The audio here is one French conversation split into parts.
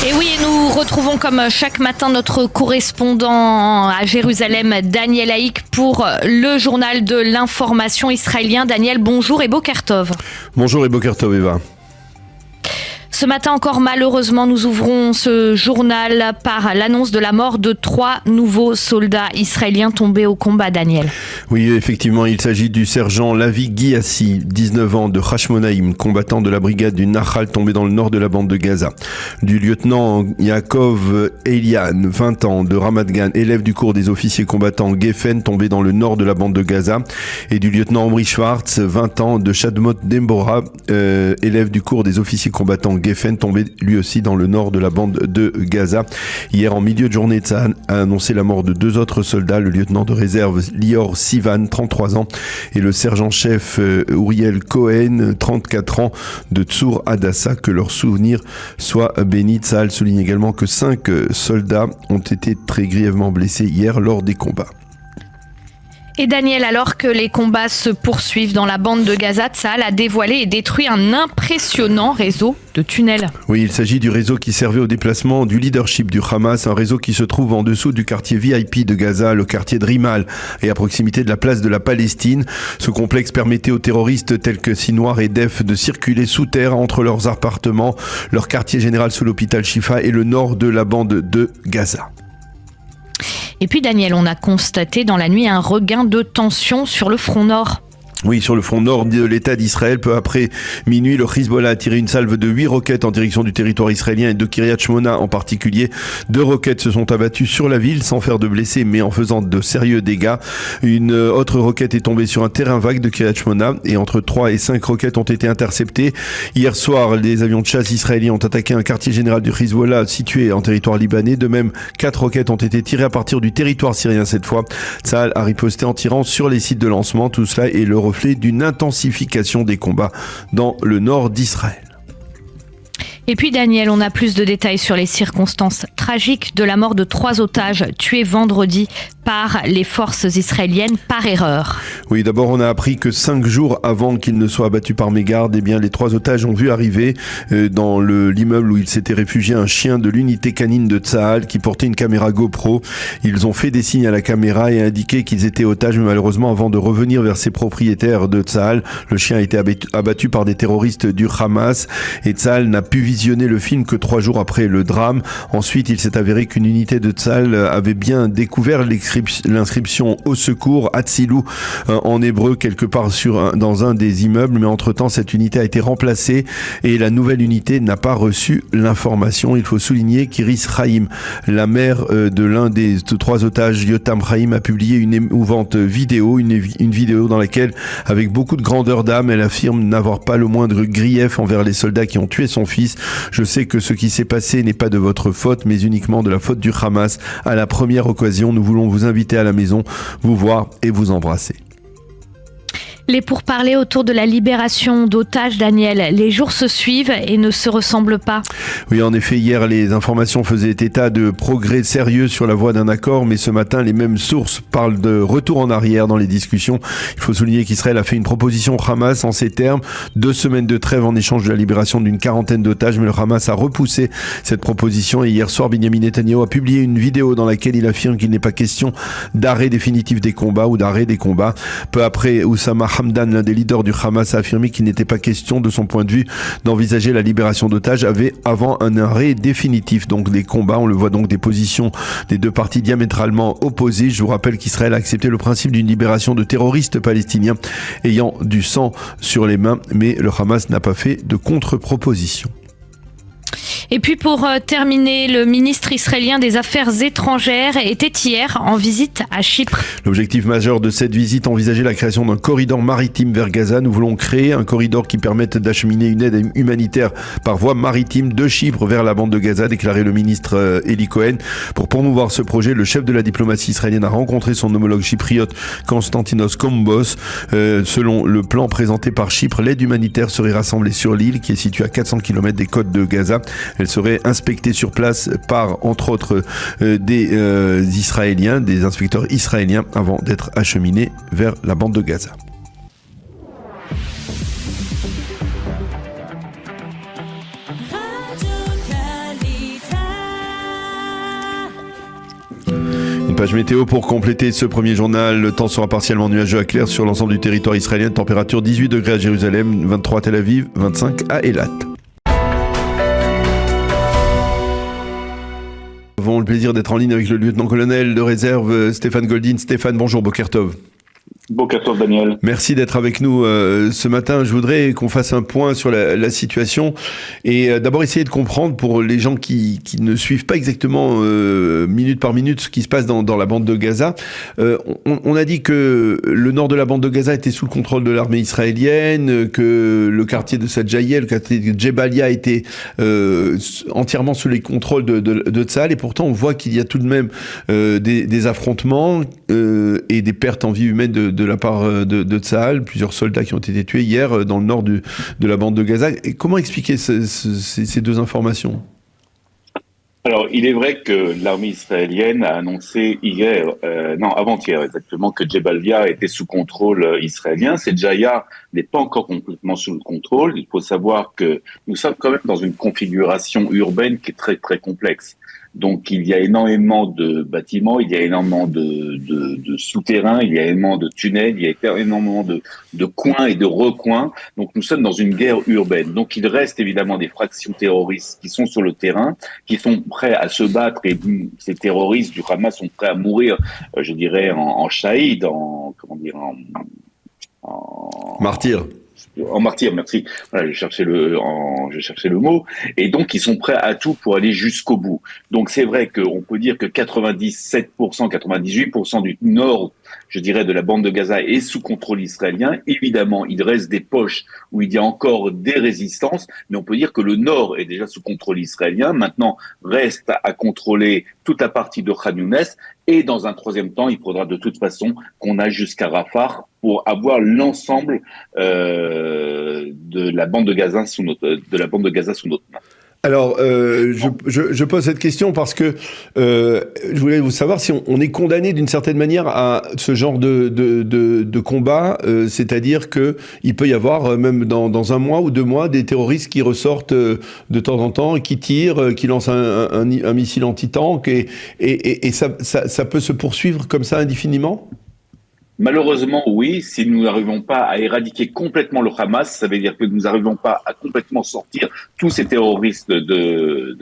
Et oui, nous retrouvons comme chaque matin notre correspondant à Jérusalem, Daniel Haïk, pour le journal de l'information israélien. Daniel, bonjour et Boker Tov. Bonjour et Boker Tov, Eva. Ce matin encore, malheureusement, nous ouvrons ce journal par l'annonce de la mort de 3 nouveaux soldats israéliens tombés au combat, Daniel. Oui, effectivement, il s'agit du sergent Lavi Guiassi, 19 ans, de Hashmonaïm, combattant de la brigade du Nahal tombé dans le nord de la bande de Gaza. Du lieutenant Yaakov Elian, 20 ans, de Ramat Gan, élève du cours des officiers combattants Geffen, tombé dans le nord de la bande de Gaza. Et du lieutenant Omri Schwartz, 20 ans, de Shadmot Dembora, élève du cours des officiers combattants Geffen, tombé lui aussi dans le nord de la bande de Gaza. Hier, en milieu de journée, Tzahal a annoncé la mort de 2 autres soldats, le lieutenant de réserve Lior Sivan, 33 ans, et le sergent-chef Uriel Cohen, 34 ans, de Tsour Hadassa. Que leur souvenir soit béni. Tzahal souligne également que 5 soldats ont été très grièvement blessés hier lors des combats. Et Daniel, alors que les combats se poursuivent dans la bande de Gaza, Tzahal a dévoilé et détruit un impressionnant réseau de tunnels. Oui, il s'agit du réseau qui servait au déplacement du leadership du Hamas, un réseau qui se trouve en dessous du quartier VIP de Gaza, le quartier de Rimal, et à proximité de la place de la Palestine. Ce complexe permettait aux terroristes tels que Sinwar et Def de circuler sous terre entre leurs appartements, leur quartier général sous l'hôpital Shifa et le nord de la bande de Gaza. Et puis Daniel, on a constaté dans la nuit un regain de tension sur le front nord. Oui, sur le front nord de l'État d'Israël, peu après minuit, le Hezbollah a tiré une salve de 8 roquettes en direction du territoire israélien et de Kiryat Shmona en particulier. 2 roquettes se sont abattues sur la ville sans faire de blessés mais en faisant de sérieux dégâts. Une autre roquette est tombée sur un terrain vague de Kiryat Shmona et entre 3 et 5 roquettes ont été interceptées. Hier soir, les avions de chasse israéliens ont attaqué un quartier général du Hezbollah situé en territoire libanais. De même, 4 roquettes ont été tirées à partir du territoire syrien cette fois. Tzahal a riposté en tirant sur les sites de lancement. Tout cela est le reflet d'une intensification des combats dans le nord d'Israël. Et puis Daniel, on a plus de détails sur les circonstances tragiques de la mort de 3 otages tués vendredi par les forces israéliennes par erreur. Oui, d'abord on a appris que 5 jours avant qu'ils ne soient abattus par mégarde, eh bien les 3 otages ont vu arriver dans l'immeuble où il s'était réfugié un chien de l'unité canine de Tzahal qui portait une caméra GoPro. Ils ont fait des signes à la caméra et indiqué qu'ils étaient otages, mais malheureusement avant de revenir vers ses propriétaires de Tzahal, le chien a été abattu par des terroristes du Hamas et Tzahal n'a pu visionner le film que 3 jours après le drame. Ensuite, il s'est avéré qu'une unité de Tzahal avait bien découvert l'inscription au secours, Hatsilou, en hébreu, quelque part dans un des immeubles, mais entre-temps, cette unité a été remplacée et la nouvelle unité n'a pas reçu l'information. Il faut souligner qu'Iris Chaim, la mère de l'un des 3 otages, Yotam Chaim, a publié une émouvante vidéo, une vidéo dans laquelle, avec beaucoup de grandeur d'âme, elle affirme n'avoir pas le moindre grief envers les soldats qui ont tué son fils. Je sais que ce qui s'est passé n'est pas de votre faute, mais uniquement de la faute du Hamas. À la première occasion, nous voulons vous inviter à la maison, vous voir et vous embrasser. Les pourparlers autour de la libération d'otages, Daniel, les jours se suivent et ne se ressemblent pas. Oui, en effet, hier, les informations faisaient état de progrès sérieux sur la voie d'un accord, mais ce matin, les mêmes sources parlent de retour en arrière dans les discussions. Il faut souligner qu'Israël a fait une proposition au Hamas en ces termes, 2 semaines de trêve en échange de la libération d'une 40aine d'otages, mais le Hamas a repoussé cette proposition et hier soir, Benjamin Netanyahu a publié une vidéo dans laquelle il affirme qu'il n'est pas question d'arrêt définitif des combats ou d'arrêt des combats. Peu après, Oussama Hamdan, l'un des leaders du Hamas, a affirmé qu'il n'était pas question, de son point de vue, d'envisager la libération d'otages avant un arrêt définitif. Donc des combats, on le voit donc des positions des 2 parties diamétralement opposées. Je vous rappelle qu'Israël a accepté le principe d'une libération de terroristes palestiniens ayant du sang sur les mains, mais le Hamas n'a pas fait de contre-proposition. Et puis pour terminer, le ministre israélien des Affaires étrangères était hier en visite à Chypre. L'objectif majeur de cette visite envisageait la création d'un corridor maritime vers Gaza. Nous voulons créer un corridor qui permette d'acheminer une aide humanitaire par voie maritime de Chypre vers la bande de Gaza, déclaré le ministre Eli Cohen. Pour promouvoir ce projet, le chef de la diplomatie israélienne a rencontré son homologue chypriote Konstantinos Kombos. Selon le plan présenté par Chypre, l'aide humanitaire serait rassemblée sur l'île qui est située à 400 km des côtes de Gaza. Elle serait inspectée sur place par, entre autres, des Israéliens, des inspecteurs israéliens, avant d'être acheminée vers la bande de Gaza. Radio Qualité. Page météo pour compléter ce premier journal. Le temps sera partiellement nuageux à clair sur l'ensemble du territoire israélien. Température 18 degrés à Jérusalem, 23 à Tel Aviv, 25 à Eilat. Nous avons le plaisir d'être en ligne avec le lieutenant-colonel de réserve Stéphane Goldin. Stéphane, bonjour, Boker Tov. Boker Tov, Daniel. Merci d'être avec nous ce matin. Je voudrais qu'on fasse un point sur la situation et d'abord essayer de comprendre pour les gens qui ne suivent pas exactement minute par minute ce qui se passe dans la bande de Gaza. On a dit que le nord de la bande de Gaza était sous le contrôle de l'armée israélienne, que le quartier de Sadjaïa, le quartier de Jebalia était entièrement sous les contrôles de Tsahal, et pourtant on voit qu'il y a tout de même des affrontements et des pertes en vie humaine de la part de Tsahal, plusieurs soldats qui ont été tués hier dans le nord de la bande de Gaza. Et comment expliquer ces deux informations ? Alors, il est vrai que l'armée israélienne a annoncé avant-hier exactement, que Jebalia était sous contrôle israélien. Sedjaïa n'est pas encore complètement sous le contrôle. Il faut savoir que nous sommes quand même dans une configuration urbaine qui est très très complexe. Donc, il y a énormément de bâtiments, il y a énormément de souterrains, il y a énormément de tunnels, il y a énormément de coins et de recoins. Donc, nous sommes dans une guerre urbaine. Donc, il reste évidemment des fractions terroristes qui sont sur le terrain, qui sont prêts à se battre, et ces terroristes du Hamas sont prêts à mourir, je dirais, en shahid, en martyr. En martyr, merci. Voilà, je cherchais le mot. Et donc, ils sont prêts à tout pour aller jusqu'au bout. Donc, c'est vrai qu'on peut dire que 97%, 98% du nord, je dirais, de la bande de Gaza est sous contrôle israélien. Évidemment, il reste des poches où il y a encore des résistances, mais on peut dire que le nord est déjà sous contrôle israélien. Maintenant, reste à contrôler toute la partie de Khan Younes. Et dans un troisième temps, il faudra de toute façon qu'on aille jusqu'à Rafah pour avoir l'ensemble de la bande de Gaza sous notre main. Alors, je pose cette question parce que je voulais vous savoir si on est condamné d'une certaine manière à ce genre de combat, c'est-à-dire que il peut y avoir même dans un mois ou 2 mois des terroristes qui ressortent de temps en temps, qui tirent, qui lancent un missile anti-tank et ça peut se poursuivre comme ça indéfiniment ? Malheureusement, oui. Si nous n'arrivons pas à éradiquer complètement le Hamas, ça veut dire que nous n'arrivons pas à complètement sortir tous ces terroristes de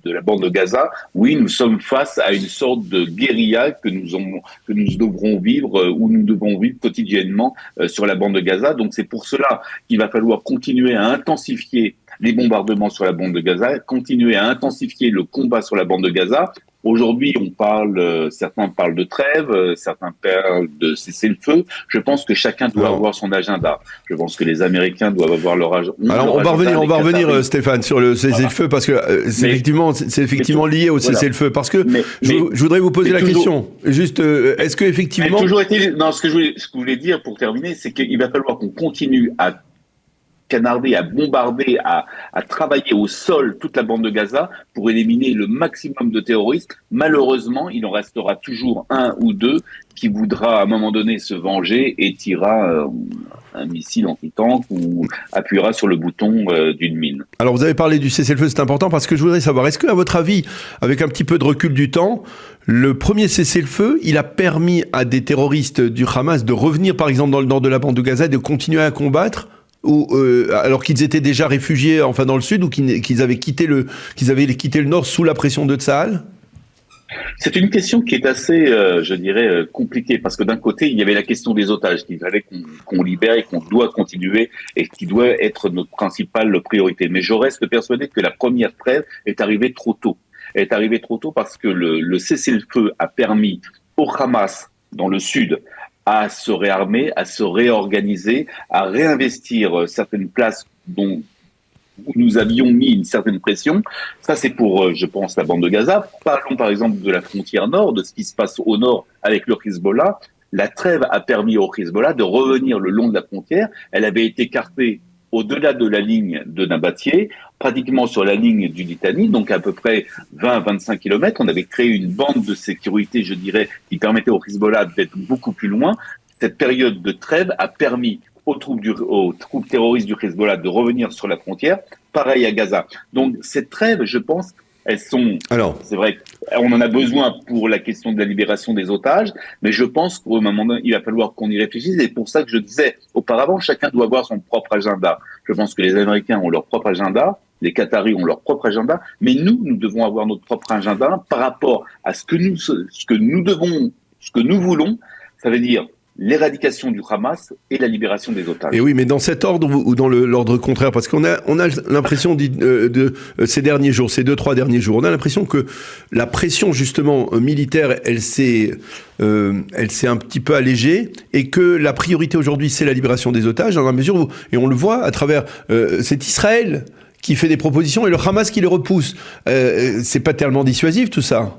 la bande de Gaza. Oui, nous sommes face à une sorte de guérilla que nous devrons vivre ou nous devons vivre quotidiennement sur la bande de Gaza. Donc c'est pour cela qu'il va falloir continuer à intensifier les bombardements sur la bande de Gaza, continuer à intensifier le combat sur la bande de Gaza. Aujourd'hui, certains parlent de trêve, certains parlent de cessez-le-feu. Je pense que chacun doit avoir son agenda. Je pense que les Américains doivent avoir leur agenda. Alors, on va revenir, Stéphane, sur le cessez-le-feu, parce que c'est effectivement lié au cessez-le-feu. Parce que je voudrais vous poser la question. Juste, est-ce que effectivement... ce que je voulais dire pour terminer, c'est qu'il va falloir qu'on continue à canarder, à bombarder, à travailler au sol toute la bande de Gaza pour éliminer le maximum de terroristes. Malheureusement, il en restera toujours 1 ou 2 qui voudra à un moment donné se venger et tirera un missile anti-tank ou appuiera sur le bouton d'une mine. Alors vous avez parlé du cessez-le-feu, c'est important parce que je voudrais savoir, est-ce que à votre avis, avec un petit peu de recul du temps, le premier cessez-le-feu, il a permis à des terroristes du Hamas de revenir par exemple dans le nord de la bande de Gaza et de continuer à combattre, ou alors qu'ils étaient déjà réfugiés dans le sud, ou qu'ils avaient quitté le nord sous la pression de Tsahal? C'est une question qui est assez, compliquée, parce que d'un côté, il y avait la question des otages qu'il fallait qu'on libère et qu'on doit continuer et qui doit être notre principale priorité. Mais je reste persuadé que la première trêve est arrivée trop tôt. Elle est arrivée trop tôt parce que le cessez-le-feu a permis au Hamas, dans le sud, à se réarmer, à se réorganiser, à réinvestir certaines places où nous avions mis une certaine pression. Ça, c'est pour, je pense, la bande de Gaza. Parlons par exemple de la frontière nord, de ce qui se passe au nord avec le Hezbollah. La trêve a permis au Hezbollah de revenir le long de la frontière. Elle avait été écartée au-delà de la ligne de Nabatieh, pratiquement sur la ligne du Litani, donc à peu près 20-25 km. On avait créé une bande de sécurité, je dirais, qui permettait au Hezbollah d'être beaucoup plus loin. Cette période de trêve a permis aux troupes terroristes du Hezbollah de revenir sur la frontière, pareil à Gaza. Donc cette trêve, je pense, c'est vrai qu'on en a besoin pour la question de la libération des otages, mais je pense qu'au moment donné, il va falloir qu'on y réfléchisse. Et pour ça que je disais auparavant, chacun doit avoir son propre agenda. Je pense que les Américains ont leur propre agenda, les Qataris ont leur propre agenda, mais nous devons avoir notre propre agenda par rapport à ce que nous voulons. Ça veut dire l'éradication du Hamas et la libération des otages. Et oui, mais dans cet ordre ou dans l'ordre contraire, parce qu'on a l'impression de ces derniers jours, ces 2-3 derniers jours, on a l'impression que la pression justement militaire, elle s'est un petit peu allégée, et que la priorité aujourd'hui, c'est la libération des otages, dans la mesure où, et on le voit à travers, c'est Israël qui fait des propositions et le Hamas qui les repousse. C'est pas tellement dissuasif tout ça.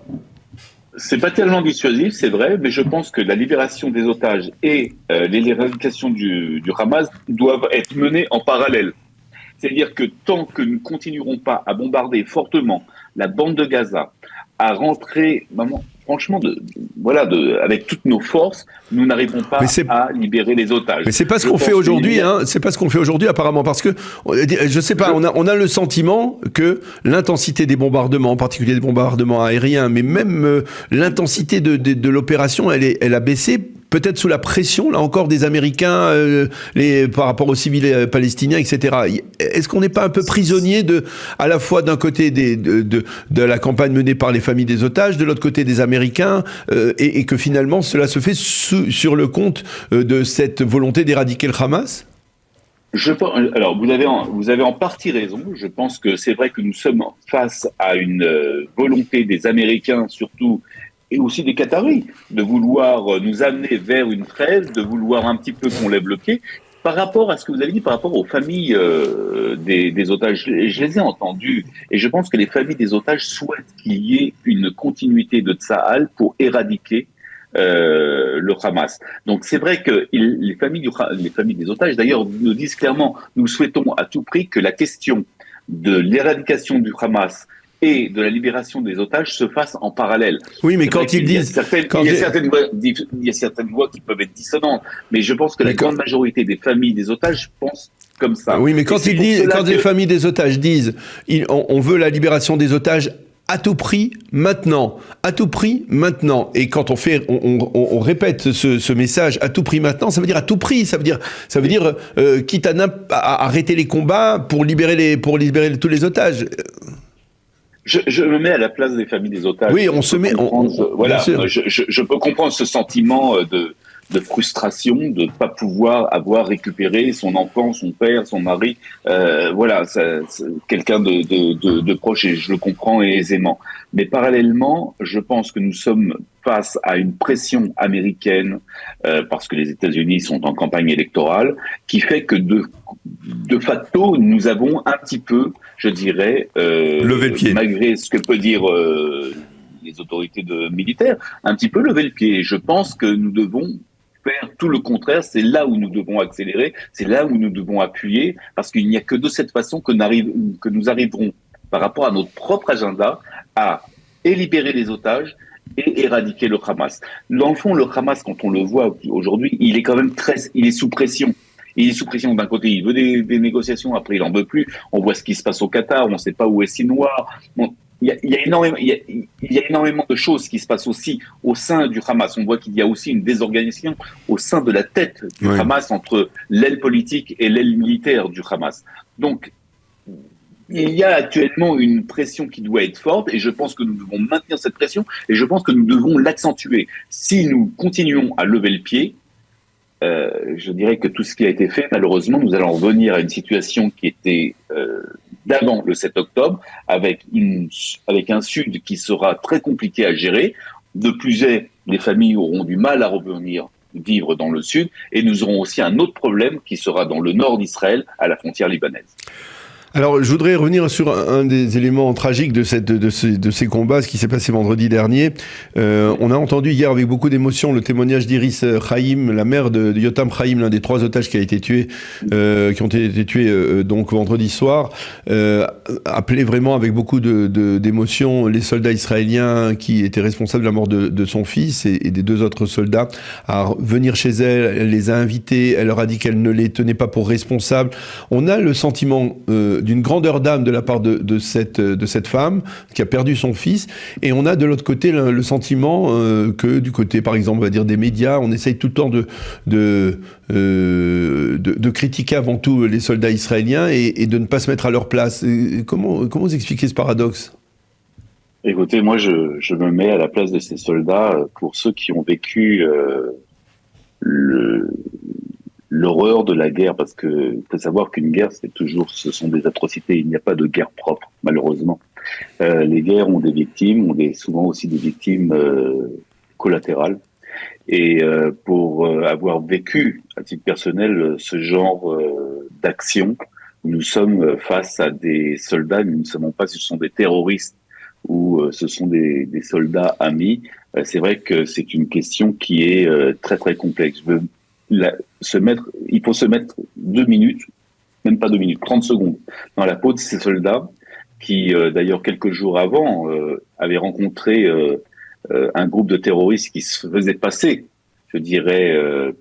C'est pas tellement dissuasif, c'est vrai, mais je pense que la libération des otages et l'éradication du Hamas doivent être menées en parallèle. C'est-à-dire que tant que nous continuerons pas à bombarder fortement la bande de Gaza, à rentrer, franchement, avec toutes nos forces, nous n'arriverons pas à libérer les otages. Mais c'est pas ce qu'on fait aujourd'hui, c'est pas ce qu'on fait aujourd'hui apparemment, parce que, je sais pas, on a le sentiment que l'intensité des bombardements, en particulier des bombardements aériens, mais même l'intensité de l'opération, elle a baissé. Peut-être sous la pression, là encore, des Américains par rapport aux civils palestiniens, etc. Est-ce qu'on n'est pas un peu prisonnier à la fois d'un côté de la campagne menée par les familles des otages, de l'autre côté des Américains, et que finalement cela se fait sur le compte de cette volonté d'éradiquer le Hamas ? Alors, vous avez en partie raison. Je pense que c'est vrai que nous sommes face à une volonté des Américains, surtout, et aussi des Qataris, de vouloir nous amener vers une trêve, de vouloir un petit peu qu'on lève le pied. Par rapport à ce que vous avez dit, par rapport aux familles des otages, je les ai entendus, et je pense que les familles des otages souhaitent qu'il y ait une continuité de Tsahal pour éradiquer le Hamas. Donc c'est vrai que les familles des otages, d'ailleurs, nous disent clairement, nous souhaitons à tout prix que la question de l'éradication du Hamas et de la libération des otages se fasse en parallèle. Oui, mais quand ils disent... Il y a certaines voix qui peuvent être dissonantes, mais je pense que la grande majorité des familles des otages pensent comme ça. Oui, mais quand les familles des otages disent on veut la libération des otages à tout prix maintenant, et quand on répète ce message à tout prix maintenant, ça veut dire à tout prix, ça veut dire quitte à arrêter les combats pour libérer tous les otages. Je me mets à la place des familles des otages. Oui, on se met. Je peux comprendre ce sentiment de frustration, de ne pas pouvoir avoir récupéré son enfant, son père, son mari. Quelqu'un de proche, et je le comprends aisément. Mais parallèlement, je pense que nous sommes face à une pression américaine, parce que les États-Unis sont en campagne électorale, qui fait que de facto, nous avons un petit peu, je dirais, levé le pied, malgré ce que peut dire les autorités militaires, un petit peu lever le pied. Et je pense que nous devons faire tout le contraire. C'est là où nous devons accélérer, c'est là où nous devons appuyer, parce qu'il n'y a que de cette façon que nous arriverons, par rapport à notre propre agenda, à libérer les otages et éradiquer le Hamas. Dans le fond, le Hamas, quand on le voit aujourd'hui, il est quand même il est sous pression. Il est sous pression. D'un côté, il veut des négociations, après il en veut plus. On voit ce qui se passe au Qatar, on ne sait pas où est Sinwar. Bon, il y a énormément de choses qui se passent aussi au sein du Hamas. On voit qu'il y a aussi une désorganisation au sein de la tête du Hamas, entre l'aile politique et l'aile militaire du Hamas. Donc, il y a actuellement une pression qui doit être forte, et je pense que nous devons maintenir cette pression, et je pense que nous devons l'accentuer. Si nous continuons à lever le pied, je dirais que tout ce qui a été fait, malheureusement, nous allons revenir à une situation qui était d'avant le 7 octobre, avec un Sud qui sera très compliqué à gérer. De plus est, les familles auront du mal à revenir vivre dans le Sud, et nous aurons aussi un autre problème qui sera dans le nord d'Israël, à la frontière libanaise. Alors, je voudrais revenir sur un des éléments tragiques de ces combats, ce qui s'est passé vendredi dernier. On a entendu hier avec beaucoup d'émotion le témoignage d'Iris Chaim, la mère de Yotam Chaim, l'un des 3 otages qui ont été tués donc vendredi soir. Appelait vraiment avec beaucoup d'émotion les soldats israéliens qui étaient responsables de la mort de son fils et des 2 autres soldats à venir chez elle. Elle les a invités, elle leur a dit qu'elle ne les tenait pas pour responsables. On a le sentiment d'une grandeur d'âme de la part de cette femme qui a perdu son fils. Et on a de l'autre côté le sentiment que du côté, par exemple, on va dire des médias, on essaye tout le temps de critiquer avant tout les soldats israéliens et de ne pas se mettre à leur place. Comment vous expliquez ce paradoxe ? Écoutez, moi, je me mets à la place de ces soldats pour ceux qui ont vécu l'horreur de la guerre, parce que faut savoir qu'une guerre, ce sont des atrocités. Il n'y a pas de guerre propre, malheureusement. Les guerres ont des victimes, souvent aussi des victimes collatérales. Et pour avoir vécu, à titre personnel, ce genre d'action, nous sommes face à des soldats, nous ne savons pas si ce sont des terroristes ou ce sont des soldats amis. C'est vrai que c'est une question qui est très très complexe. Il faut se mettre 2 minutes, même pas 2 minutes, 30 secondes dans la peau de ces soldats qui, d'ailleurs, quelques jours avant, avaient rencontré un groupe de terroristes qui se faisaient passer, je dirais,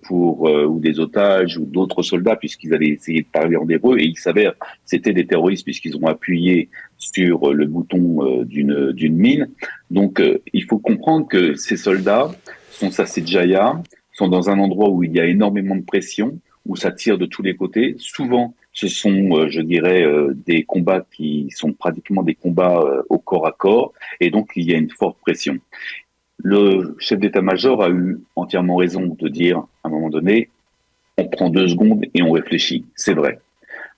ou des otages ou d'autres soldats, puisqu'ils allaient essayer de parler en hébreu, et il s'avère que c'était des terroristes puisqu'ils ont appuyé sur le bouton d'une mine. Donc, il faut comprendre que ces soldats sont à Sédjaïa, sont dans un endroit où il y a énormément de pression, où ça tire de tous les côtés. Souvent, ce sont, je dirais, des combats qui sont pratiquement des combats au corps à corps, et donc il y a une forte pression. Le chef d'état-major a eu entièrement raison de dire, à un moment donné, on prend 2 secondes et on réfléchit. C'est vrai.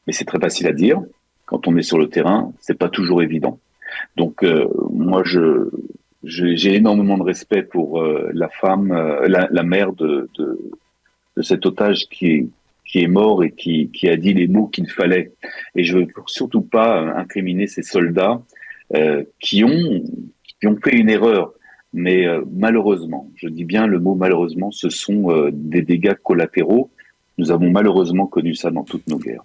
Mais c'est très facile à dire. Quand on est sur le terrain, c'est pas toujours évident. Donc, moi, j'ai énormément de respect pour la femme, la mère de cet otage qui est mort et qui a dit les mots qu'il fallait. Et je veux surtout pas incriminer ces soldats qui ont fait une erreur. Mais malheureusement, je dis bien le mot malheureusement, ce sont des dégâts collatéraux. Nous avons malheureusement connu ça dans toutes nos guerres.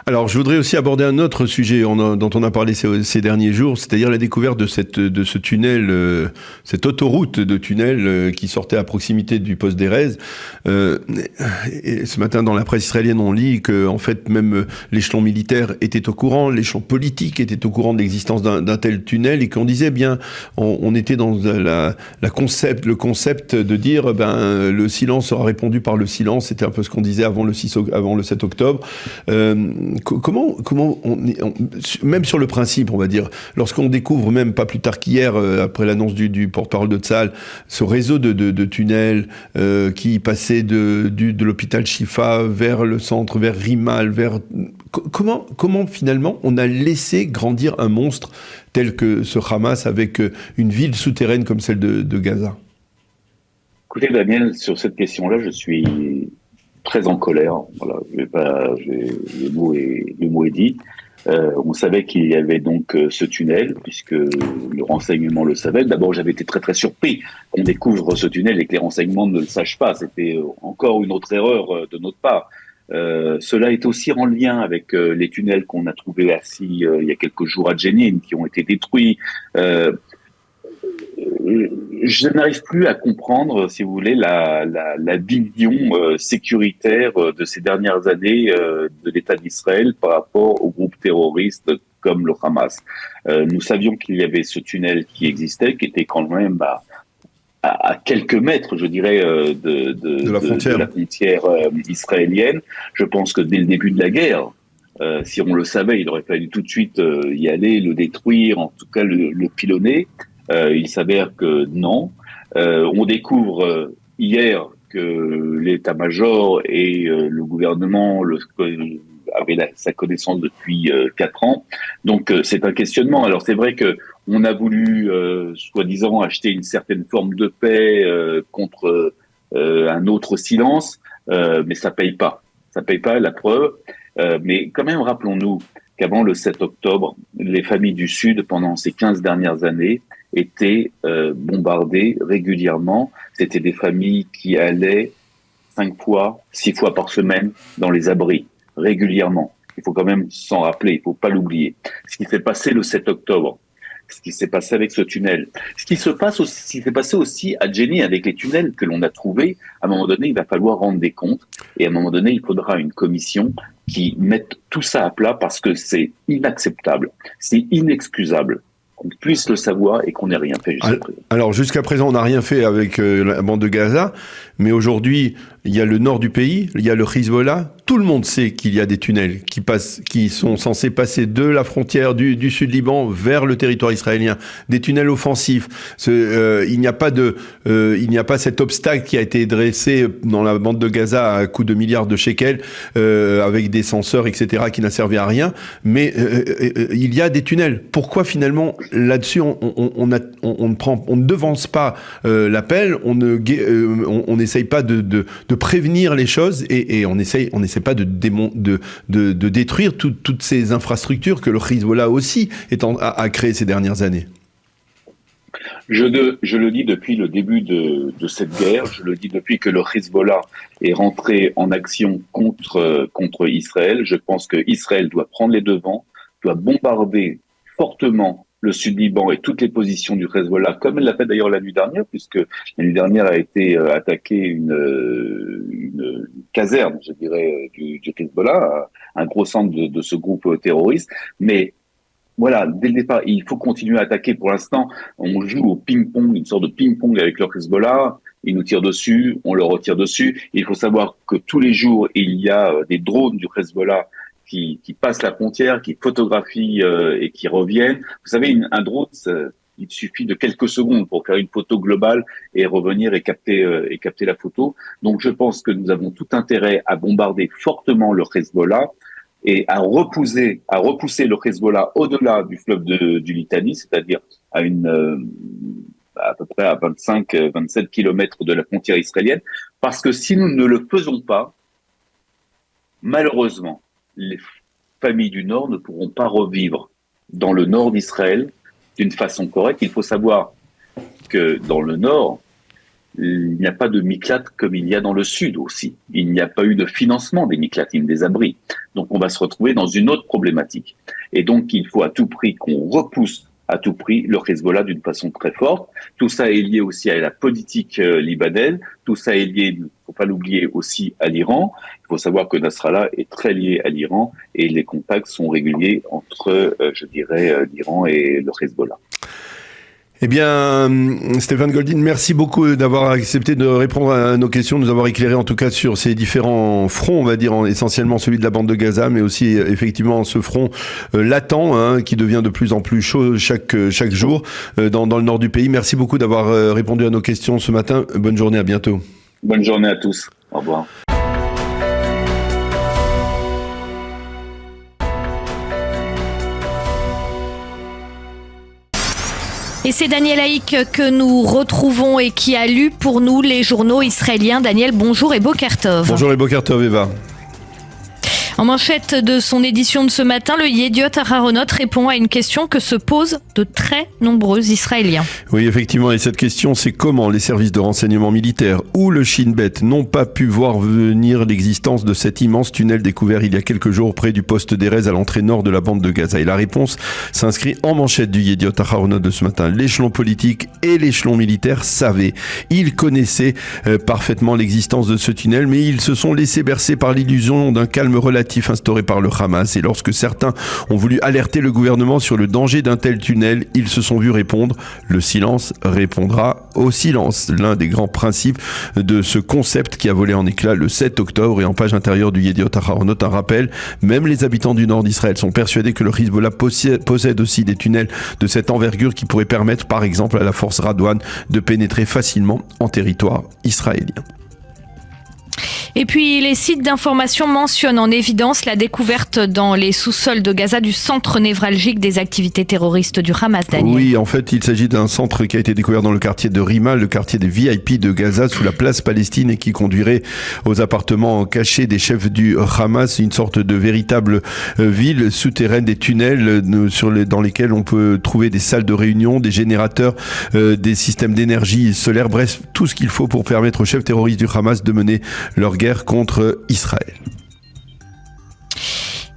Alors, je voudrais aussi aborder un autre sujet dont on a parlé ces derniers jours, c'est-à-dire la découverte de ce tunnel, cette autoroute de tunnel qui sortait à proximité du poste d'Erez. Et ce matin, dans la presse israélienne, on lit que, en fait, même l'échelon militaire était au courant, l'échelon politique était au courant de l'existence d'un tel tunnel, et qu'on disait bien, on était dans le concept de dire, le silence sera répondu par le silence. C'était un peu ce qu'on disait avant le 7 octobre. Comment même sur le principe, on va dire, lorsqu'on découvre, même pas plus tard qu'hier, après l'annonce du porte-parole de Tsahal, ce réseau de tunnels qui passait de l'hôpital Shifa vers le centre, vers Rimal, comment finalement on a laissé grandir un monstre tel que ce Hamas avec une ville souterraine comme celle de Gaza? Écoutez, Daniel, sur cette question-là, je suis très en colère. Voilà, le mot est dit. On savait qu'il y avait donc ce tunnel, puisque le renseignement le savait. D'abord, j'avais été très très surpris qu'on découvre ce tunnel et que les renseignements ne le sachent pas. C'était encore une autre erreur de notre part. Cela est aussi en lien avec les tunnels qu'on a trouvés assis il y a quelques jours à Jenin, qui ont été détruits. Je n'arrive plus à comprendre, si vous voulez, la vision sécuritaire de ces dernières années de l'État d'Israël par rapport aux groupes terroristes comme le Hamas. Nous savions qu'il y avait ce tunnel qui existait, qui était quand même à quelques mètres, je dirais, de la frontière israélienne. Je pense que dès le début de la guerre, si on le savait, il aurait fallu tout de suite y aller, le détruire, en tout cas le pilonner. Il s'avère que non. On découvre hier que l'état-major et le gouvernement avaient sa connaissance depuis 4 ans. Donc c'est un questionnement. Alors c'est vrai que on a voulu, soi-disant, acheter une certaine forme de paix contre un autre silence, mais ça paye pas. Ça paye pas, la preuve. Mais quand même, rappelons-nous qu'avant le 7 octobre, les familles du Sud, pendant ces 15 dernières années, étaient bombardées régulièrement. C'était des familles qui allaient 5 fois, 6 fois par semaine dans les abris, régulièrement. Il faut quand même s'en rappeler, il faut pas l'oublier. Ce qui s'est passé le 7 octobre, ce qui s'est passé avec ce tunnel. Ce qui s'est passé aussi à Jenin avec les tunnels que l'on a trouvés. À un moment donné, il va falloir rendre des comptes et à un moment donné, il faudra une commission qui mette tout ça à plat parce que c'est inacceptable, c'est inexcusable qu'on puisse le savoir et qu'on n'ait rien fait jusqu'à présent. Alors jusqu'à présent, on n'a rien fait avec la bande de Gaza, mais aujourd'hui, il y a le nord du pays, il y a le Hezbollah. Tout le monde sait qu'il y a des tunnels qui sont censés passer de la frontière du sud Liban vers le territoire israélien, des tunnels offensifs. Il n'y a pas cet obstacle qui a été dressé dans la bande de Gaza à coût de milliards de shekels avec des senseurs, etc., qui n'a servi à rien. Mais il y a des tunnels. Pourquoi finalement là-dessus on ne devance pas l'appel, on n'essaye pas de prévenir les choses et on n'essaie pas de détruire toutes ces infrastructures que le Hezbollah aussi a créées ces dernières années. Je le dis depuis le début de cette guerre, je le dis depuis que le Hezbollah est rentré en action contre Israël. Je pense que Israël doit prendre les devants, doit bombarder fortement le Sud-Liban et toutes les positions du Hezbollah, comme elle l'a fait d'ailleurs la nuit dernière, puisque la nuit dernière a été attaquée une caserne, je dirais, du Hezbollah, un gros centre de ce groupe terroriste. Mais voilà, dès le départ, il faut continuer à attaquer. Pour l'instant, on joue au ping-pong, une sorte de ping-pong avec le Hezbollah. Ils nous tirent dessus, on leur retire dessus. Et il faut savoir que tous les jours, il y a des drones du Hezbollah qui passent la frontière, qui photographient et qui reviennent. Vous savez, un drone, il suffit de quelques secondes pour faire une photo globale et revenir et capter la photo. Donc, je pense que nous avons tout intérêt à bombarder fortement le Hezbollah et à repousser le Hezbollah au-delà du fleuve du Litani, c'est-à-dire à peu près à 27 kilomètres de la frontière israélienne, parce que si nous ne le faisons pas, malheureusement, les familles du Nord ne pourront pas revivre dans le Nord d'Israël d'une façon correcte. Il faut savoir que dans le Nord, il n'y a pas de miklat comme il y a dans le Sud aussi. Il n'y a pas eu de financement des miklatim, des abris. Donc on va se retrouver dans une autre problématique. Et donc il faut à tout prix qu'on repousse à tout prix le Hezbollah d'une façon très forte. Tout ça est lié aussi à la politique libanaise. Tout ça est lié, il ne faut pas l'oublier, aussi à l'Iran. Il faut savoir que Nasrallah est très lié à l'Iran et les contacts sont réguliers entre, l'Iran et le Hezbollah. Eh bien, Stéphane Goldin, merci beaucoup d'avoir accepté de répondre à nos questions, de nous avoir éclairé en tout cas sur ces différents fronts, on va dire essentiellement celui de la bande de Gaza, mais aussi effectivement ce front latent qui devient de plus en plus chaud chaque jour dans le nord du pays. Merci beaucoup d'avoir répondu à nos questions ce matin. Bonne journée, à bientôt. Bonne journée à tous. Au revoir. Et c'est Daniel Haïk que nous retrouvons et qui a lu pour nous les journaux israéliens. Daniel, bonjour et Boker Tov. Bonjour et Boker Tov, Eva. En manchette de son édition de ce matin, le Yediot Aharonot répond à une question que se posent de très nombreux Israéliens. Oui, effectivement, et cette question, c'est comment les services de renseignement militaire ou le Shin Bet n'ont pas pu voir venir l'existence de cet immense tunnel découvert il y a quelques jours près du poste d'Erez à l'entrée nord de la bande de Gaza. Et la réponse s'inscrit en manchette du Yediot Aharonot de ce matin. L'échelon politique et l'échelon militaire savaient. Ils connaissaient parfaitement l'existence de ce tunnel, mais ils se sont laissés bercer par l'illusion d'un calme relatif instauré par le Hamas. Et lorsque certains ont voulu alerter le gouvernement sur le danger d'un tel tunnel, ils se sont vus répondre « Le silence répondra au silence ». L'un des grands principes de ce concept qui a volé en éclats le 7 octobre. Et en page intérieure du Yediot Aharonot, un rappel, même les habitants du nord d'Israël sont persuadés que le Hezbollah possède aussi des tunnels de cette envergure qui pourraient permettre par exemple à la force Radwan de pénétrer facilement en territoire israélien. Et puis, les sites d'information mentionnent en évidence la découverte dans les sous-sols de Gaza du centre névralgique des activités terroristes du Hamas, Daniel. Oui, en fait, il s'agit d'un centre qui a été découvert dans le quartier de Rima, le quartier des VIP de Gaza, sous la place Palestine, et qui conduirait aux appartements cachés des chefs du Hamas, une sorte de véritable ville souterraine, des tunnels dans lesquels on peut trouver des salles de réunion, des générateurs, des systèmes d'énergie solaire, bref, tout ce qu'il faut pour permettre aux chefs terroristes du Hamas de mener leur guerre contre Israël.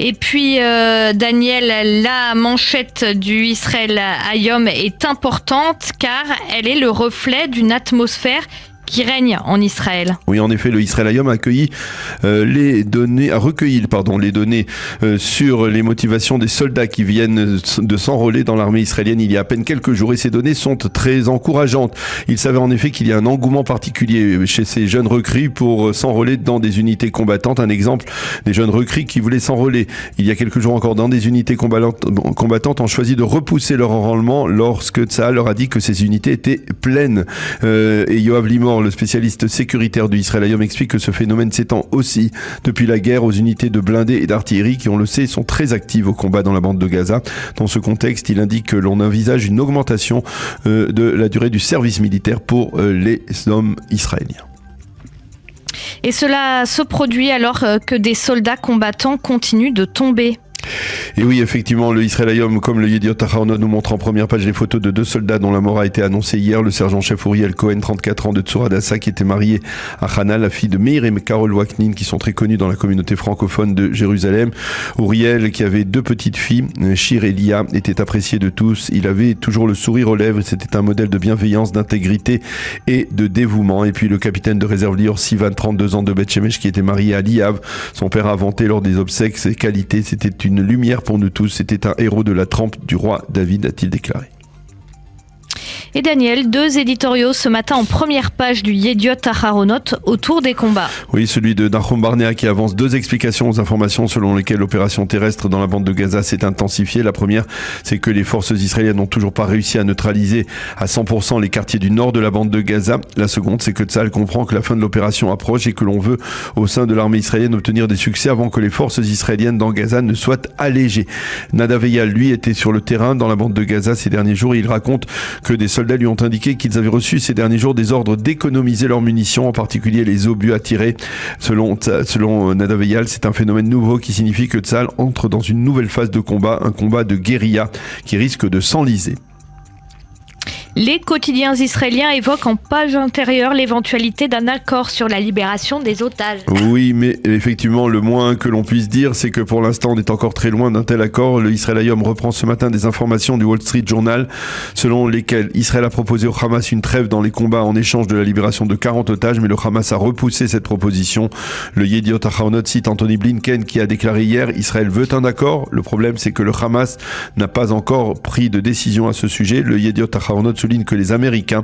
Et puis, Daniel, la manchette du Israël Hayom est importante car elle est le reflet d'une atmosphère qui règne en Israël. Oui, en effet, le Israël Hayom a recueilli les données sur les motivations des soldats qui viennent de s'enrôler dans l'armée israélienne il y a à peine quelques jours, et ces données sont très encourageantes. Il s'avère en effet qu'il y a un engouement particulier chez ces jeunes recrues pour s'enrôler dans des unités combattantes. Un exemple, des jeunes recrues qui voulaient s'enrôler il y a quelques jours encore dans des unités combattantes ont choisi de repousser leur enrôlement lorsque Tsahal leur a dit que ces unités étaient pleines. Et Yoav Limor, le spécialiste sécuritaire du Israël Hayom, explique que ce phénomène s'étend aussi depuis la guerre aux unités de blindés et d'artillerie qui, on le sait, sont très actives au combat dans la bande de Gaza. Dans ce contexte, il indique que l'on envisage une augmentation de la durée du service militaire pour les hommes israéliens. Et cela se produit alors que des soldats combattants continuent de tomber. Et oui, effectivement, le Israël Hayom, comme le Yediot Ahronoth, nous montre en première page les photos de 2 soldats dont la mort a été annoncée hier. Le sergent-chef Uriel Cohen, 34 ans, de Tzur Adassa, qui était marié à Hana, la fille de Meir et Carol Waknin, qui sont très connus dans la communauté francophone de Jérusalem. Uriel, qui avait 2 petites filles, Shir et Lia, était apprécié de tous. Il avait toujours le sourire aux lèvres et c'était un modèle de bienveillance, d'intégrité et de dévouement. Et puis le capitaine de réserve Lior Sivan, 32 ans, de Beth Shemesh, qui était marié à Liav. Son père a vanté lors des obsèques ses qualités. C'était une lumière pour nous tous. C'était un héros de la trempe du roi David, a-t-il déclaré. Et Daniel, 2 éditoriaux ce matin en première page du Yediot Ahronoth autour des combats. Oui, celui de Nahum Barnea qui avance 2 explications aux informations selon lesquelles l'opération terrestre dans la bande de Gaza s'est intensifiée. La première, c'est que les forces israéliennes n'ont toujours pas réussi à neutraliser à 100% les quartiers du nord de la bande de Gaza. La seconde, c'est que Tsahal comprend que la fin de l'opération approche et que l'on veut, au sein de l'armée israélienne, obtenir des succès avant que les forces israéliennes dans Gaza ne soient allégées. Nadav Eyal, lui, était sur le terrain dans la bande de Gaza ces derniers jours et il raconte que des soldats lui ont indiqué qu'ils avaient reçu ces derniers jours des ordres d'économiser leurs munitions, en particulier les obus à tirer. Selon Nadav Eyal, c'est un phénomène nouveau qui signifie que Tsahal entre dans une nouvelle phase de combat, un combat de guérilla qui risque de s'enliser. Les quotidiens israéliens évoquent en page intérieure l'éventualité d'un accord sur la libération des otages. Oui, mais effectivement, le moins que l'on puisse dire, c'est que pour l'instant, on est encore très loin d'un tel accord. Le Israël Hayom reprend ce matin des informations du Wall Street Journal, selon lesquelles Israël a proposé au Hamas une trêve dans les combats en échange de la libération de 40 otages, mais le Hamas a repoussé cette proposition. Le Yediot Ahronoth cite Anthony Blinken qui a déclaré hier « Israël veut un accord ». Le problème, c'est que le Hamas n'a pas encore pris de décision à ce sujet. Le Yediot Ahronoth souligne que les Américains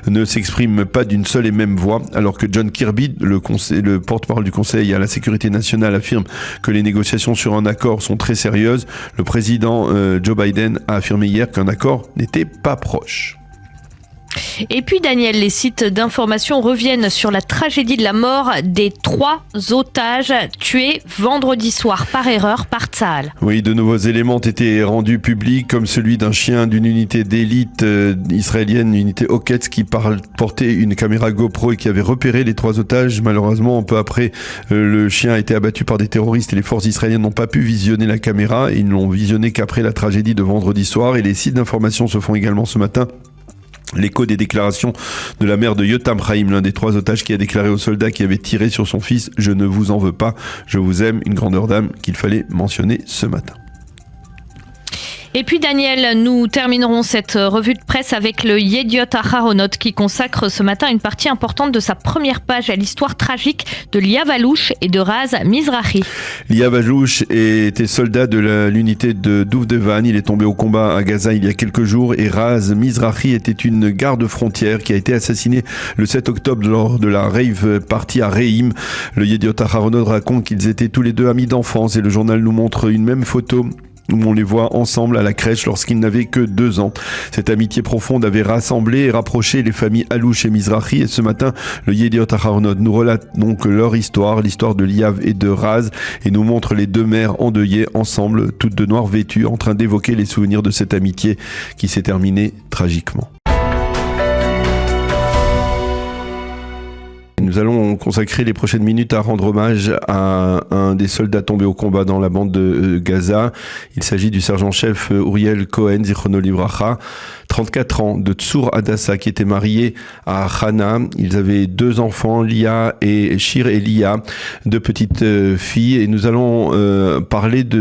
ne s'expriment pas d'une seule et même voix, alors que John Kirby, le porte-parole du Conseil à la sécurité nationale, affirme que les négociations sur un accord sont très sérieuses. Le président Joe Biden a affirmé hier qu'un accord n'était pas proche. Et puis Daniel, les sites d'information reviennent sur la tragédie de la mort des 3 otages tués vendredi soir par erreur par Tsahal. Oui, de nouveaux éléments ont été rendus publics, comme celui d'un chien d'une unité d'élite israélienne, unité Hoketz, qui portait une caméra GoPro et qui avait repéré les 3 otages. Malheureusement, un peu après, le chien a été abattu par des terroristes et les forces israéliennes n'ont pas pu visionner la caméra. Ils ne l'ont visionné qu'après la tragédie de vendredi soir. Et les sites d'information se font également ce matin l'écho des déclarations de la mère de Yotam Chaim, l'un des 3 otages, qui a déclaré aux soldats qui avaient tiré sur son fils « Je ne vous en veux pas, je vous aime », une grandeur d'âme qu'il fallait mentionner ce matin. Et puis Daniel, nous terminerons cette revue de presse avec le Yediot Ahronoth qui consacre ce matin une partie importante de sa première page à l'histoire tragique de Liav Alouche et de Raz Mizrahi. Liav Alouche était soldat de l'unité de Duvdevan. Il est tombé au combat à Gaza il y a quelques jours et Raz Mizrahi était une garde frontière qui a été assassinée le 7 octobre lors de la rave party à Reim. Le Yediot Ahronoth raconte qu'ils étaient tous les 2 amis d'enfance et le journal nous montre une même photo où on les voit ensemble à la crèche lorsqu'ils n'avaient que 2 ans. Cette amitié profonde avait rassemblé et rapproché les familles Alouche et Mizrahi, et ce matin, le Yediot Ahronoth nous relate donc leur histoire, l'histoire de Liav et de Raz, et nous montre les 2 mères endeuillées ensemble, toutes de noir vêtues, en train d'évoquer les souvenirs de cette amitié qui s'est terminée tragiquement. nous allons consacrer les prochaines minutes à rendre hommage à un des soldats tombés au combat dans la bande de Gaza. Il s'agit du sergent-chef Uriel Cohen, Zichrono Livracha, 34 ans, de Tsour Hadassah, qui était marié à Hana. Ils avaient 2 enfants, Lia et Shir et Lia, 2 petites filles. Et nous allons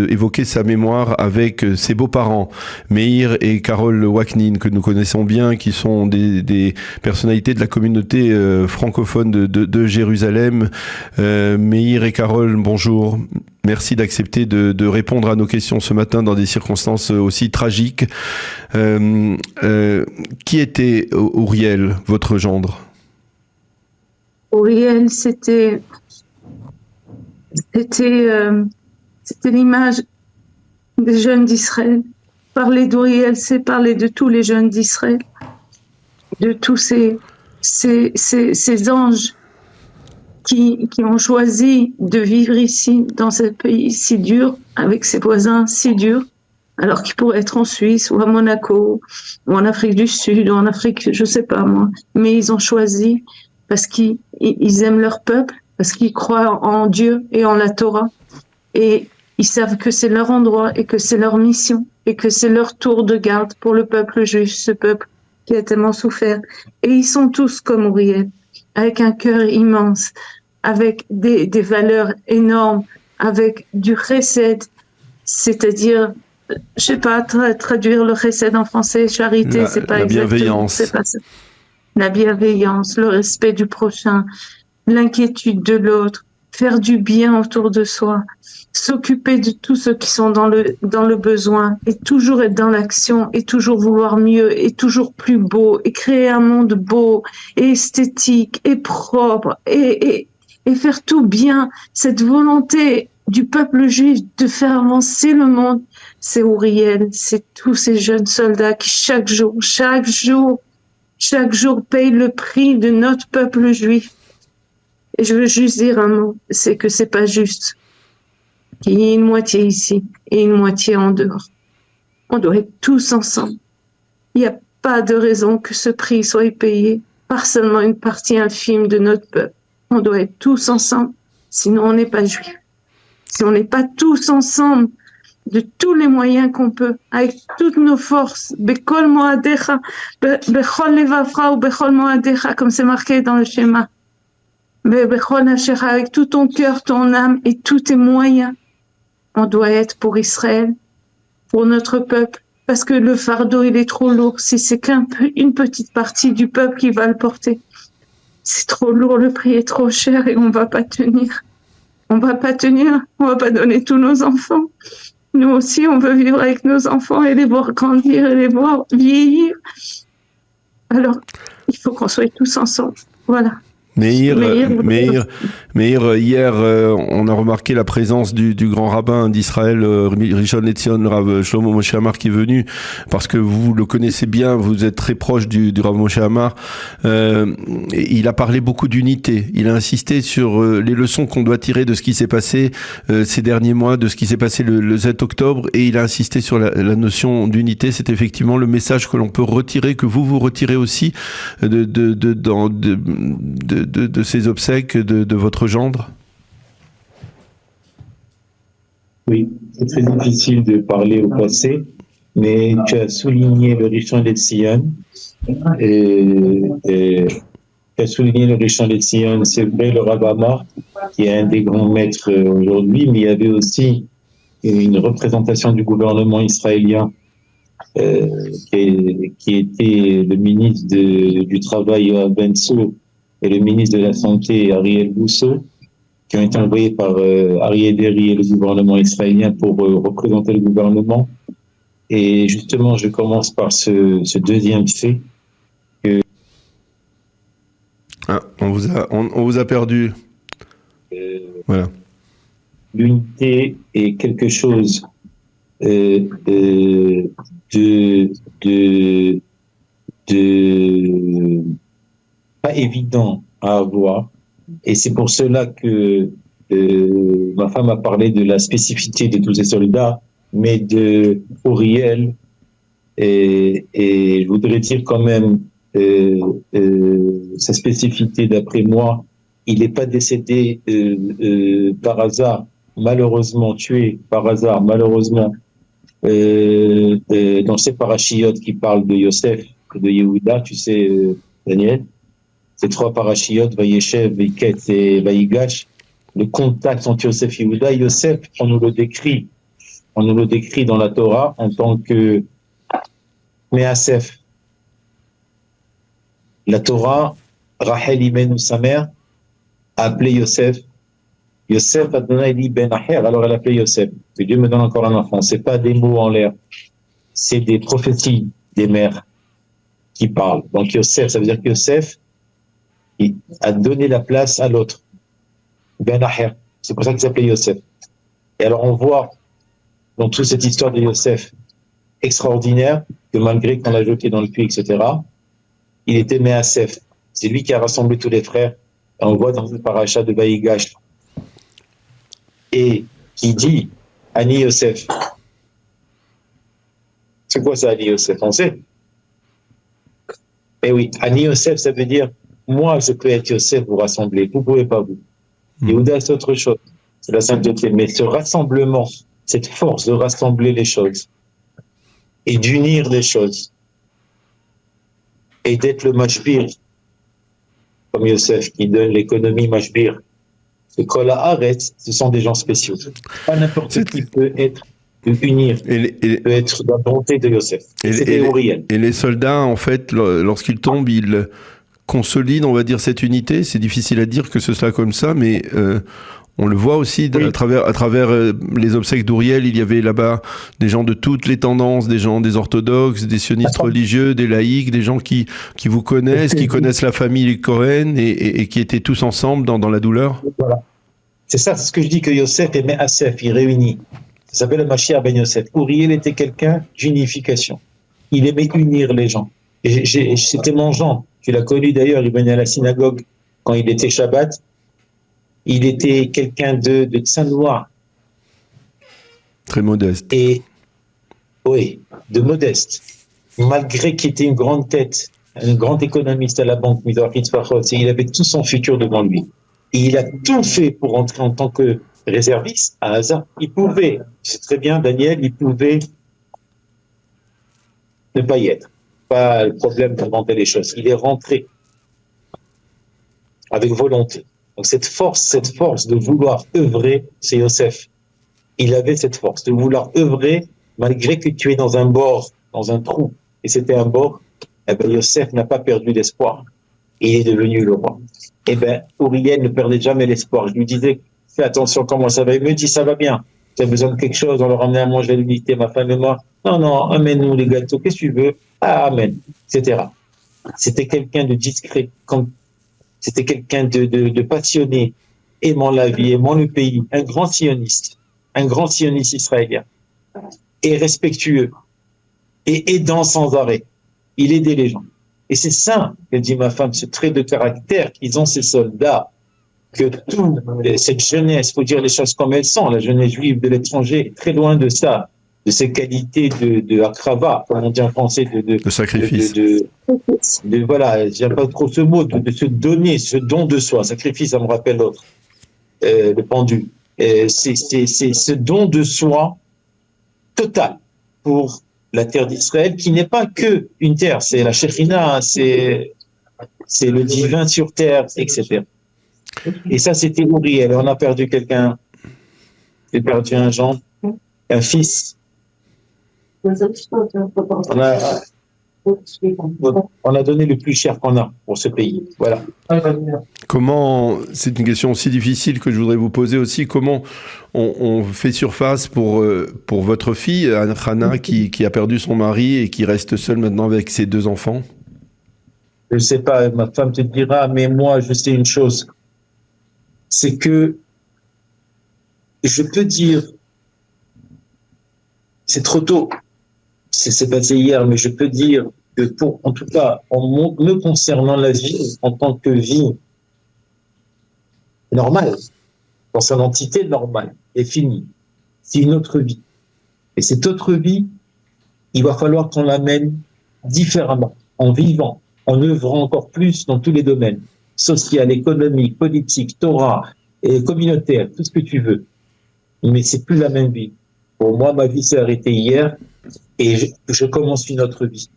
évoquer sa mémoire avec ses beaux-parents, Meir et Carole Waknin, que nous connaissons bien, qui sont des personnalités de la communauté francophone de Jérusalem. Meir et Carole, bonjour. Merci d'accepter de répondre à nos questions ce matin dans des circonstances aussi tragiques. Qui était Uriel, votre gendre? Uriel, c'était l'image des jeunes d'Israël. Parler d'Uriel, c'est parler de tous les jeunes d'Israël, de tous ces anges qui ont choisi de vivre ici, dans ce pays si dur, avec ses voisins si durs, alors qu'ils pourraient être en Suisse ou à Monaco, ou en Afrique du Sud, ou en Afrique, je sais pas moi. Mais ils ont choisi parce qu'ils aiment leur peuple, parce qu'ils croient en Dieu et en la Torah. Et ils savent que c'est leur endroit et que c'est leur mission et que c'est leur tour de garde pour le peuple juif, ce peuple qui a tellement souffert. Et ils sont tous comme Uriel, avec un cœur immense, avec des valeurs énormes, avec du chesed, c'est-à-dire, je sais pas traduire le chesed en français, charité, c'est pas la exactement, bienveillance. c'est pas ça. La bienveillance, le respect du prochain, l'inquiétude de l'autre, faire du bien autour de soi, s'occuper de tous ceux qui sont dans le besoin, et toujours être dans l'action, et toujours vouloir mieux, et toujours plus beau, et créer un monde beau, et esthétique, et propre, et faire tout bien. Cette volonté du peuple juif de faire avancer le monde, c'est Uriel, c'est tous ces jeunes soldats qui chaque jour payent le prix de notre peuple juif. Et je veux juste dire un mot, c'est que c'est pas juste qu'il y ait une moitié ici et une moitié en dehors. On doit être tous ensemble. Il n'y a pas de raison que ce prix soit payé par seulement une partie infime de notre peuple. On doit être tous ensemble, sinon on n'est pas juif. Si on n'est pas tous ensemble, de tous les moyens qu'on peut, avec toutes nos forces, Bechol Moadecha, Bechol Levavcha ou Bechol Moadecha, comme c'est marqué dans le schéma. Bechol Asherah, avec tout ton cœur, ton âme et tous tes moyens. On doit être pour Israël, pour notre peuple, parce que le fardeau, il est trop lourd. Si c'est qu'une petite partie du peuple qui va le porter, c'est trop lourd, le prix est trop cher et on va pas tenir. On va pas tenir, on va pas donner tous nos enfants. Nous aussi, on veut vivre avec nos enfants et les voir grandir et les voir vieillir. Alors, il faut qu'on soit tous ensemble. Voilà. Meir, hier, on a remarqué la présence du grand rabbin d'Israël, Rishon LeZion, Rav Shlomo Moshe Amar, qui est venu, parce que vous le connaissez bien, vous êtes très proche du Rav Moshe Amar. Il a parlé beaucoup d'unité. Il a insisté sur les leçons qu'on doit tirer de ce qui s'est passé ces derniers mois, de ce qui s'est passé le 7 octobre, et il a insisté sur la notion d'unité. C'est effectivement le message que l'on peut retirer, que vous retirez aussi de ces obsèques de votre gendre? Oui, c'est très difficile de parler au passé, mais tu as souligné le Rishon LeZion. Tu as souligné le Rishon LeZion, c'est vrai, le Rav Amar, qui est un des grands maîtres aujourd'hui, mais il y avait aussi une représentation du gouvernement israélien qui était le ministre du Travail, Yoav Ben-Tzur, et le ministre de la Santé, Ariel Bousso, qui ont été envoyés par Ariel Deri et le gouvernement israélien pour représenter le gouvernement. Et justement, je commence par ce deuxième fait. On vous a perdu. Voilà. L'unité est quelque chose pas évident à avoir, et c'est pour cela que ma femme a parlé de la spécificité de tous ces soldats, mais de Uriel, et je voudrais dire quand même sa spécificité d'après moi, il n'est pas décédé par hasard, malheureusement, tué par hasard, malheureusement, dans ces parachiotes qui parlent de Yosef, de Yehuda, tu sais, Daniel, ces trois parachiotes, Vayeshev, Vaiket et Vayigash, le contact entre Yosef et Yehuda. Yosef, on nous le décrit dans la Torah en tant que Measef. La Torah, Rachel Imenu, sa mère, a appelé Yosef. Yosef a donné dit Ben Aher, alors elle a appelé Yosef. Que Dieu me donne encore un enfant. C'est pas des mots en l'air. C'est des prophéties des mères qui parlent. Donc Yosef, ça veut dire que Yosef il a donné la place à l'autre. Ben Aher. C'est pour ça qu'il s'appelait Yosef. Et alors on voit dans toute cette histoire de Yosef extraordinaire que malgré qu'on l'a jeté dans le puits, etc., il était Measef. C'est lui qui a rassemblé tous les frères. Et on voit dans le paracha de Vayigash et qui dit Ani Yosef. C'est quoi ça, Ani Yosef? On sait. Eh oui, Ani Yosef, ça veut dire moi, je peux être Yosef, vous rassembler. Vous ne pouvez pas, vous. Yehuda, c'est autre chose. C'est la sainteté. Mais ce rassemblement, cette force de rassembler les choses et d'unir les choses et d'être le mashbir, comme Yosef qui donne l'économie mashbir. Le Kol Haaretz, ce sont des gens spéciaux. Pas n'importe qui peut être unir, peut être dans la bonté de Yosef. C'était Uriel. Et les soldats, en fait, lorsqu'ils tombent, ils consolident, on va dire, cette unité. C'est difficile à dire que ce soit comme ça, mais on le voit aussi à travers les obsèques d'Uriel. Il y avait là-bas des gens de toutes les tendances, des gens des orthodoxes, des sionistes religieux, des laïcs, des gens qui vous connaissent, qui connaissent la famille Cohen et qui étaient tous ensemble dans la douleur. Voilà. C'est ça, c'est ce que je dis, que Yosef et Measef, il réunit. Ça s'appelle le Mashiach ben Yosef. Uriel était quelqu'un d'unification. Il aimait unir les gens. C'était mon Jean. Tu l'as connu d'ailleurs, il venait à la synagogue quand il était Shabbat. Il était quelqu'un de Tsanoua. Très modeste. Et, oui, de modeste. Malgré qu'il était une grande tête, un grand économiste à la banque, il avait tout son futur devant lui. Et il a tout fait pour entrer en tant que réserviste à Hazard. Il pouvait, c'est très bien, Daniel, il pouvait ne pas y être. Pas le problème d'inventer les choses. Il est rentré avec volonté. Donc cette force de vouloir œuvrer, c'est Yosef. Il avait cette force de vouloir œuvrer malgré que tu es dans un bord, dans un trou. Et c'était un bord. Eh ben Yosef n'a pas perdu l'espoir. Il est devenu le roi. Eh ben Uriel ne perdait jamais l'espoir. Je lui disais, fais attention comment ça va. Il me dit, ça va bien. Tu as besoin de quelque chose, on leur emmenait à manger à l'unité, ma femme et moi. Non, amène-nous les gâteaux, qu'est-ce que tu veux? Ah, amen, etc. C'était quelqu'un de discret, c'était quelqu'un de passionné, aimant la vie, aimant le pays, un grand sioniste israélien, et respectueux, et aidant sans arrêt. Il aidait les gens. Et c'est ça que dit ma femme, ce trait de caractère qu'ils ont ces soldats, que cette jeunesse, faut dire les choses comme elles sont, la jeunesse juive de l'étranger est très loin de ça, de ces qualités de akrava, comme on dit en français, de sacrifice. Voilà, j'aime pas trop ce mot, de se donner, ce don de soi. Sacrifice, ça me rappelle l'autre, le pendu. C'est ce don de soi total pour la terre d'Israël, qui n'est pas que une terre, c'est la Shekhinah, c'est le divin sur terre, etc. Et ça, c'était Uriel. On a perdu quelqu'un. J'ai perdu un Jean, un fils. On a donné le plus cher qu'on a pour ce pays. Voilà. Comment, c'est une question aussi difficile que je voudrais vous poser aussi, comment on fait surface pour votre fille, Hannah, qui a perdu son mari et qui reste seule maintenant avec ses 2 enfants? Je ne sais pas, ma femme te dira, mais moi, je sais une chose. C'est que je peux dire, c'est trop tôt, c'est passé hier, mais je peux dire que en tout cas, en me concernant la vie, en tant que vie normale, dans son entité normale, est finie. C'est une autre vie. Et cette autre vie, il va falloir qu'on l'amène différemment, en vivant, en œuvrant encore plus dans tous les domaines. social, économique, politique, Torah, et communautaire, tout ce que tu veux. Mais c'est plus la même vie. Pour moi, ma vie s'est arrêtée hier et je commence une autre vie.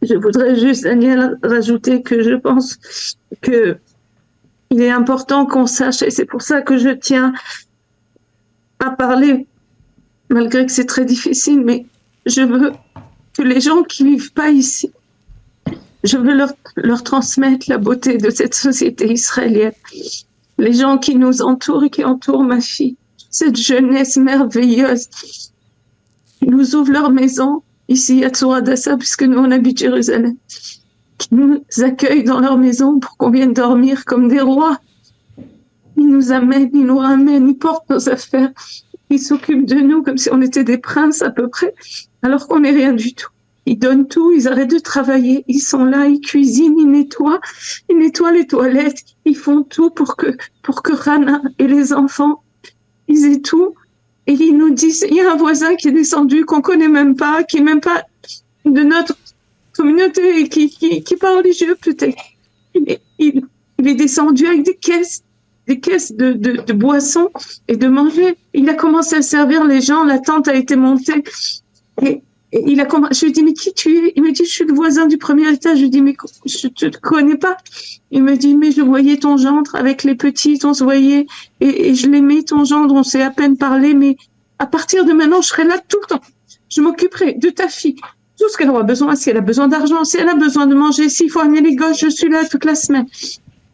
Je voudrais juste, Daniel, rajouter que je pense que il est important qu'on sache, et c'est pour ça que je tiens à parler, malgré que c'est très difficile, mais je veux que les gens qui vivent pas ici, je veux leur transmettre la beauté de cette société israélienne. Les gens qui nous entourent et qui entourent ma fille, cette jeunesse merveilleuse, qui nous ouvrent leur maison ici à Tzur Hadassa, puisque nous on habite Jérusalem, qui nous accueillent dans leur maison pour qu'on vienne dormir comme des rois. Ils nous amènent, ils nous ramènent, ils portent nos affaires, ils s'occupent de nous comme si on était des princes à peu près, alors qu'on n'est rien du tout. Ils donnent tout, ils arrêtent de travailler, ils sont là, ils cuisinent, ils nettoient les toilettes, ils font tout pour que Rana et les enfants, ils aient tout. Et ils nous disent, il y a un voisin qui est descendu, qu'on connaît même pas, qui est même pas de notre communauté, et qui pas religieux peut-être. Il est descendu avec des caisses de boissons et de manger. Il a commencé à servir les gens, la tente a été montée. Et il a commencé, je lui ai dit, mais qui tu es? Il me dit, je suis le voisin du premier étage. Je lui ai dit, mais je te connais pas. Il me dit, mais je voyais ton gendre avec les petits, on se voyait, et je l'aimais, ton gendre, on s'est à peine parlé, mais à partir de maintenant, je serai là tout le temps. Je m'occuperai de ta fille, tout ce qu'elle aura besoin, si elle a besoin d'argent, si elle a besoin de manger, s'il faut amener les gosses, je suis là toute la semaine.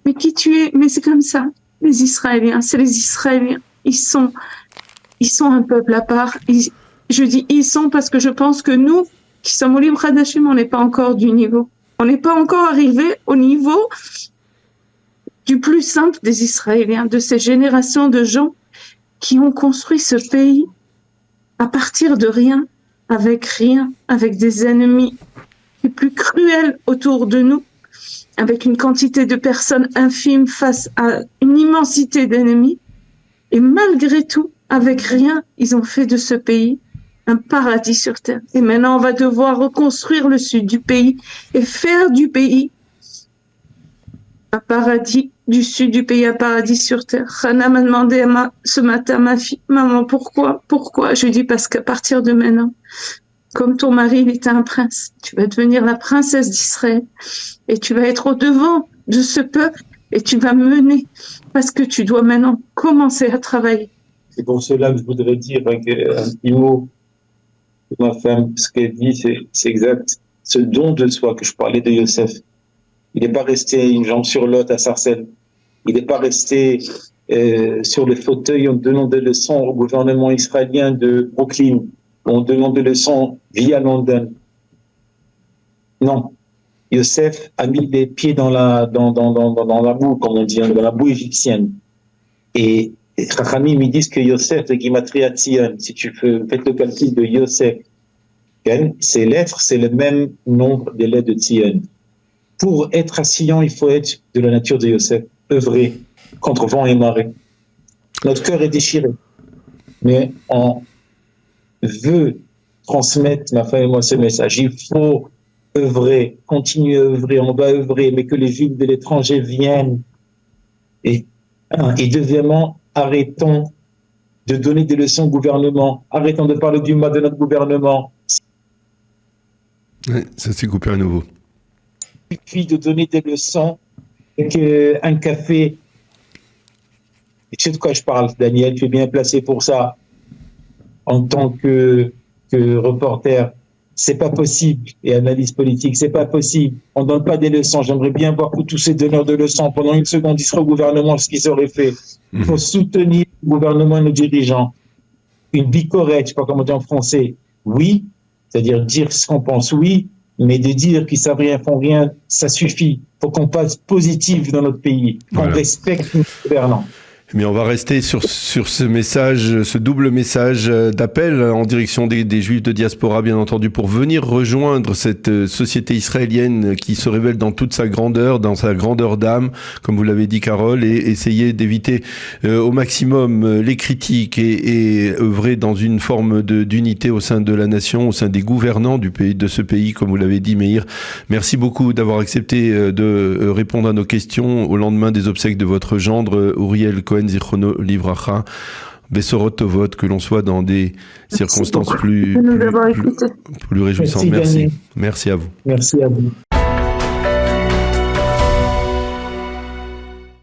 Mais qui tu es? Mais c'est comme ça. Les Israéliens, c'est les Israéliens. Ils sont un peuple à part. Je dis ils sont parce que je pense que nous, qui sommes au Libre Hadashim, on n'est pas encore du niveau. On n'est pas encore arrivé au niveau du plus simple des Israéliens, de ces générations de gens qui ont construit ce pays à partir de rien, avec des ennemis les plus cruels autour de nous, avec une quantité de personnes infimes face à une immensité d'ennemis. Et malgré tout, avec rien, ils ont fait de ce pays un paradis sur terre. Et maintenant, on va devoir reconstruire le sud du pays et faire du pays un paradis, du sud du pays un paradis sur terre. Hana m'a demandé ce matin, ma fille, maman, pourquoi? Je lui dis parce qu'à partir de maintenant, comme ton mari, il était un prince, tu vas devenir la princesse d'Israël et tu vas être au devant de ce peuple et tu vas mener parce que tu dois maintenant commencer à travailler. C'est pour cela que je voudrais dire un petit mot. Ma femme, ce qu'elle dit, c'est exact. Ce don de soi que je parlais de Yosef, il n'est pas resté une jambe sur l'autre à Sarcelles. Il n'est pas resté sur le fauteuil en donnant des leçons au gouvernement israélien de Brooklyn, en donnant des leçons via London. Non. Yosef a mis les pieds dans la boue, comme on dit, dans la boue égyptienne. Et Chachamim, ils disent que Yosef, le Gematria Tzion, si tu faites le calcul de Yosef, ces lettres, c'est le même nombre des lettres de Tzion. Pour être à Sion, il faut être de la nature de Yosef, œuvrer contre vent et marée. Notre cœur est déchiré, mais on veut transmettre, ma femme et moi, ce message. Il faut œuvrer, continuer à œuvrer, on va œuvrer, mais que les Juifs de l'étranger viennent. Et deuxièmement, arrêtons de donner des leçons au gouvernement. Arrêtons de parler du mal de notre gouvernement. Ouais, ça s'est coupé à nouveau. Il suffit de donner des leçons avec un café. Et tu sais de quoi je parle, Daniel, tu es bien placé pour ça. En tant que reporter, c'est pas possible. Et analyse politique, c'est pas possible. On donne pas des leçons. J'aimerais bien voir que tous ces donneurs de leçons, pendant une seconde, ils seraient au gouvernement, ce qu'ils auraient fait. Il faut soutenir le gouvernement et nos dirigeants. Une bicorette, je sais pas comment dire en français, oui, c'est-à-dire dire ce qu'on pense, oui, mais de dire qu'ils savent rien, font rien, ça suffit. Il faut qu'on passe positif dans notre pays, qu'on respecte nos gouvernants. Mais on va rester sur ce message, ce double message d'appel en direction des Juifs de diaspora, bien entendu, pour venir rejoindre cette société israélienne qui se révèle dans toute sa grandeur, dans sa grandeur d'âme, comme vous l'avez dit, Carole, et essayer d'éviter au maximum les critiques et œuvrer dans une forme d'unité au sein de la nation, au sein des gouvernants de ce pays, comme vous l'avez dit, Meir. Merci beaucoup d'avoir accepté de répondre à nos questions au lendemain des obsèques de votre gendre, Uriel Cohen Zichrono Livracha, Bessorot Tovot, que l'on soit dans des circonstances plus réjouissantes. Merci à vous. Merci à vous.